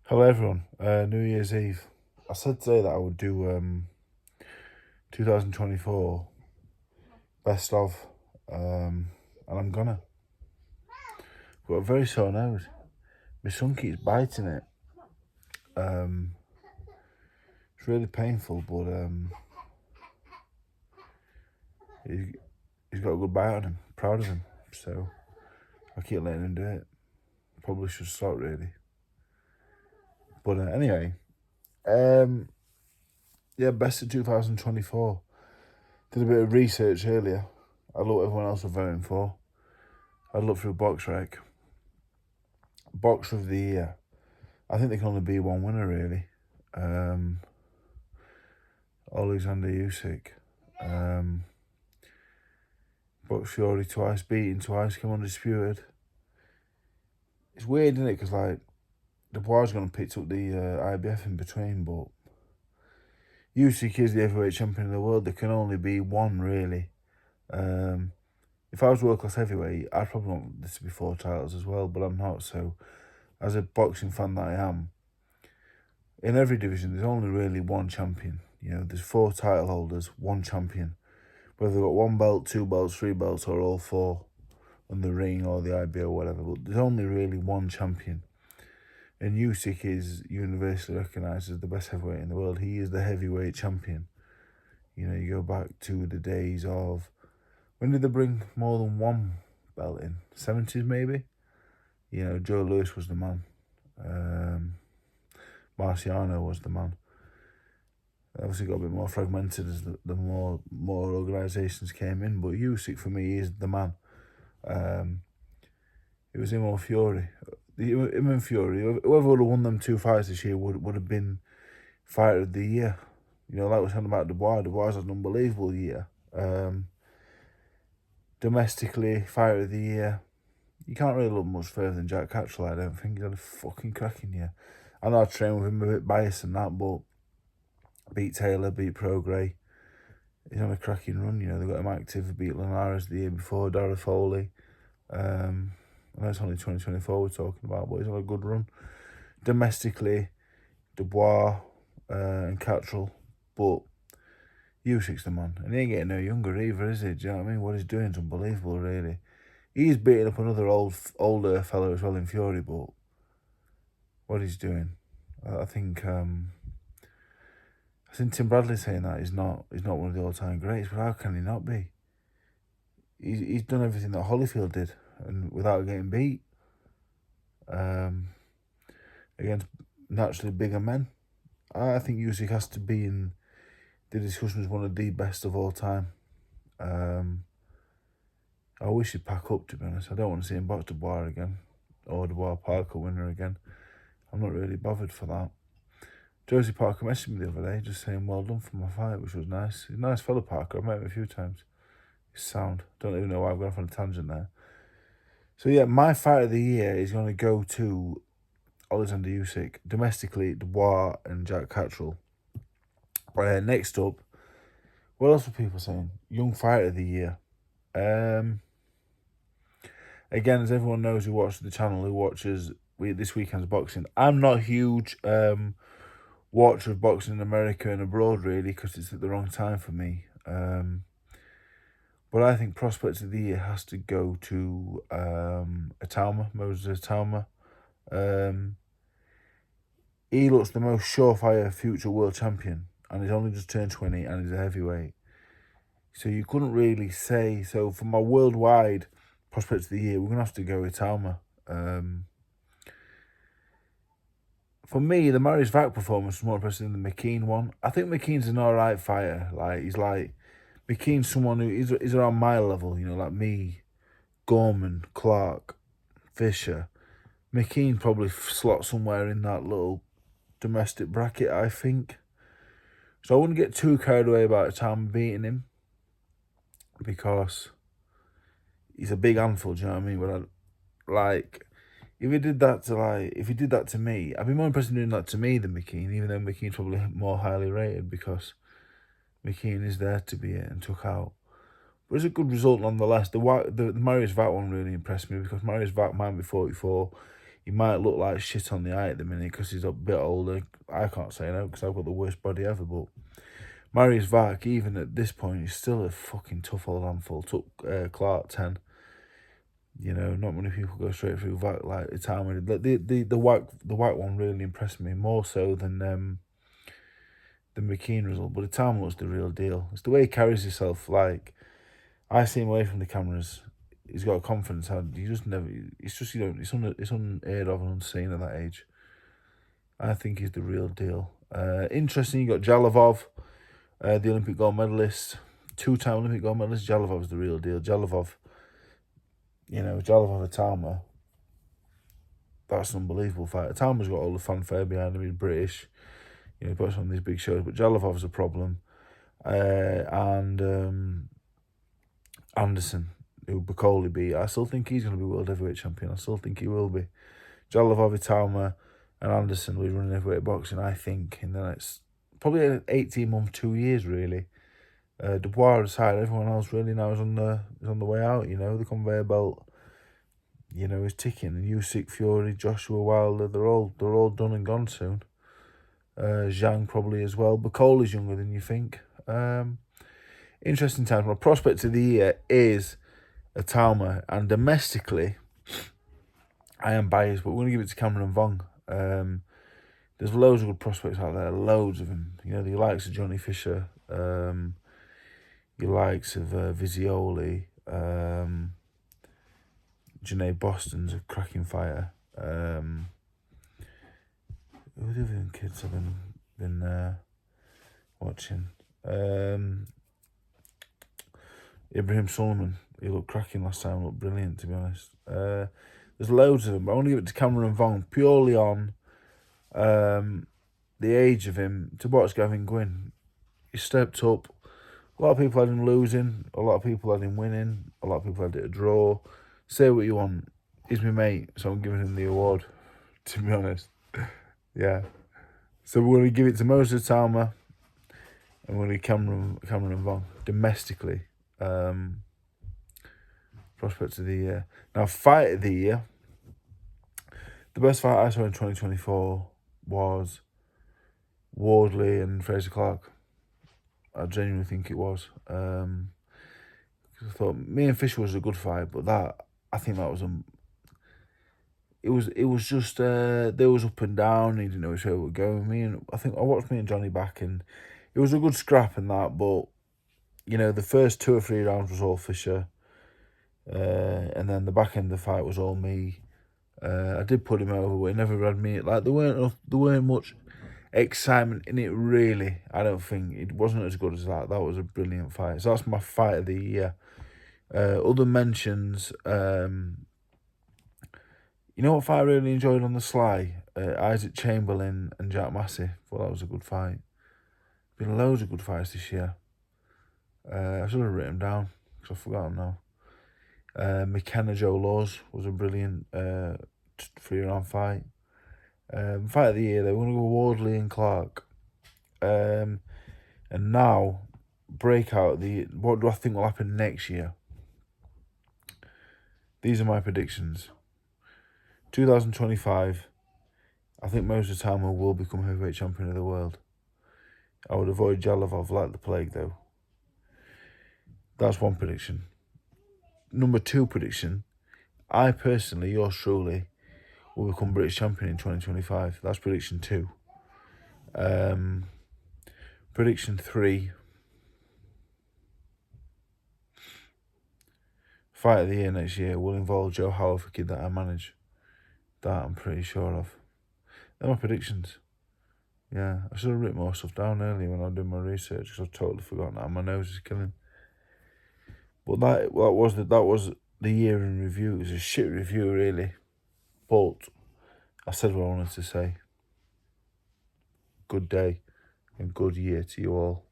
Hello everyone, New Year's Eve. I said today that I would do 2024 best of, and I'm gonna. Got a very sore nose. My son keeps biting it. It's really painful, but he, he's got a good bite on him. Proud of him, so I keep letting him do it. Probably should stop really. But anyway, yeah, best of 2024. Did a bit of research earlier. I looked what everyone else was voting for. I looked through BoxRec. Boxer of the Year. I think there can only be one winner, really. Alexander Usyk. Box Fury twice, beaten twice, came undisputed. It's weird, isn't it? Because, like, Dubois going to pick up the IBF in between, but Usyk is the heavyweight champion of the world. There can only be one, really. If I was world-class heavyweight, I'd probably want this to be 4 titles as well, but I'm not, so as a boxing fan that I am, in every division, there's only really one champion. You know, there's 4 title holders, one champion. Whether they've got 1 belt, 2 belts, 3 belts, or all 4 on the ring or the IBO or whatever, but there's only really one champion. And Usyk is universally recognised as the best heavyweight in the world. He is the heavyweight champion. You know, you go back to the days of, when did they bring more than 1 belt in? 70s maybe? You know, Joe Louis was the man. Marciano was the man. Obviously got a bit more fragmented as the more organisations came in, but Usyk for me is the man. It was him or Fury. Him and Fury, whoever would have won them 2 fights this year would have been fighter of the year. You know, like we said about Dubois. Dubois had an unbelievable year. Domestically, fighter of the year. You can't really look much further than Jack Catterall, I don't think. He's had a fucking cracking year. I know I trained with him a bit biased and that, but beat Taylor, beat Prograis. He's on a cracking run, you know. They got him active, beat Linares the year before, Dara Foley. I know it's only 2024 we're talking about, but he's on a good run. Domestically, Dubois and Catterall, but Usyk's the man. And he ain't getting no younger either, is he? Do you know what I mean? What he's doing is unbelievable, really. He's beating up another older fella as well in Fury, but what he's doing, I think Tim Bradley saying that he's not one of the all-time greats, but how can he not be? He's done everything that Holyfield did, and without getting beat. Against naturally bigger men. I think Usyk has to be in the discussion as one of the best of all time. I wish he'd pack up, to be honest. I don't want to see him box Dubois again, or Dubois Parker winner again. I'm not really bothered for that. Josie Parker messaged me the other day, just saying well done for my fight, which was nice. He's a nice fellow, Parker. I've met him a few times. He's sound. Don't even know why I've gone off on a tangent there. So yeah, my fight of the year is going to go to Alexander Usyk. Domestically, Dubois and Jack Catterall. Next up, what else were people saying? Young fighter of the year. Again, as everyone knows who watches the channel, who watches this weekend's boxing, I'm not a huge watcher of boxing in America and abroad, really, because it's at the wrong time for me. But I think prospect of the year has to go to Atauma, Moses Atauma. He looks the most surefire future world champion, and he's only just turned 20, and he's a heavyweight. So you couldn't really say. So for my worldwide prospects of the year, we're going to have to go with Atauma. For me, the Marius Vac performance was more impressive than the McKean one. I think McKean's an alright fighter. McKean's someone who is around my level, you know, like me, Gorman, Clark, Fisher. McKean probably slots somewhere in that little domestic bracket, I think. So I wouldn't get too carried away about Atauma beating him, because he's a big handful, do you know what I mean? But if he did that to me, I'd be more impressed in doing that to me than McKean, even though McKean's probably more highly rated, because McKean is there to be it and took out. But it's a good result nonetheless. The Marius Vac one really impressed me, because Marius Vac might be 44. He might look like shit on the eye at the minute because he's a bit older. I can't say no because I've got the worst body ever, but Marius Vac, even at this point, is still a fucking tough old handful. Took Clark 10. You know, not many people go straight through Vac like Itama did. The white one really impressed me, more so than the McKean result. But Itama was the real deal. It's the way he carries himself. Like, I see him away from the cameras. He's got a confidence. He just never. It's just, you know, it's unheard of and unseen at that age. I think he's the real deal. Interesting. You got Jalovov, the Olympic gold medalist, 2-time Olympic gold medalist. Jalovov's the real deal. Jalovov Itama. That's an unbelievable fight. Itama's got all the fanfare behind him. He's British. You know, he puts on these big shows, but Jalovov's a problem. And Anderson, who Bacoli beat, I still think he's going to be world heavyweight champion. I still think he will be. Jalovov, Itama, and Anderson will be running heavyweight boxing, I think, in the next probably an 18-month, 2 years, really. Dubois aside, everyone else really now is on the way out. You know, the conveyor belt, you know, is ticking. And Usyk, Fury, Joshua Wilder, they're all done and gone soon. Zhang probably as well. Bacoli's younger than you think. Interesting times. My prospect of the year is Itama, and domestically, I am biased, but we're going to give it to Cameron Vong. There's loads of good prospects out there, loads of them. You know, the likes of Johnny Fisher, your likes of Vizioli, Janae Boston's a cracking fighter. Who are the other kids I've been watching? Ibrahim Solomon, he looked cracking last time, looked brilliant, to be honest. There's loads of them, but I want to give it to Cameron Vong purely on the age of him. To watch Gavin Gwynn, he stepped up. A lot of people had him losing, a lot of people had him winning, a lot of people had it a draw. Say what you want, he's my mate, so I'm giving him the award, to be honest. Yeah. So we're going to give it to Moses Talma, and we're going to Cameron Vong domestically. Prospect of the year. Now, fight of the year. The best fight I saw in 2024 was Wardley and Fraser Clark. I genuinely think it was. I thought me and Fisher was a good fight, but I think that was It was just there was up and down. He didn't know which way it would go. I watched me and Johnny back, and it was a good scrap in that. But you know, the first 2 or 3 rounds was all Fisher, and then the back end of the fight was all me. I did put him over, but he never had me. Like there weren't much excitement in it really. I don't think it wasn't as good as that. That was a brilliant fight. So that's my fight of the year. Other mentions. You know what fight I really enjoyed on the sly? Isaac Chamberlain and Jack Massey. Thought that was a good fight. Been loads of good fights this year. I should have written them down because I forgot them now. McKenna Joe Laws was a brilliant 3-round fight. Fight of the year, they're going to go Wardley and Clark. And now, breakout, what do I think will happen next year? These are my predictions. 2025, I think Moses Talma will become heavyweight champion of the world. I would avoid Jalovov like the plague, though. That's one prediction. Number 2 prediction, I personally, yours truly, will become British champion in 2025. That's prediction 2. Prediction 3, fight of the year next year will involve Joe Howard, a kid that I manage. That I'm pretty sure of. They're my predictions. Yeah, I should have written more stuff down earlier when I was doing my research because I've totally forgotten that. My nose is killing. But that was the year in review. It was a shit review, really. But I said what I wanted to say. Good day and good year to you all.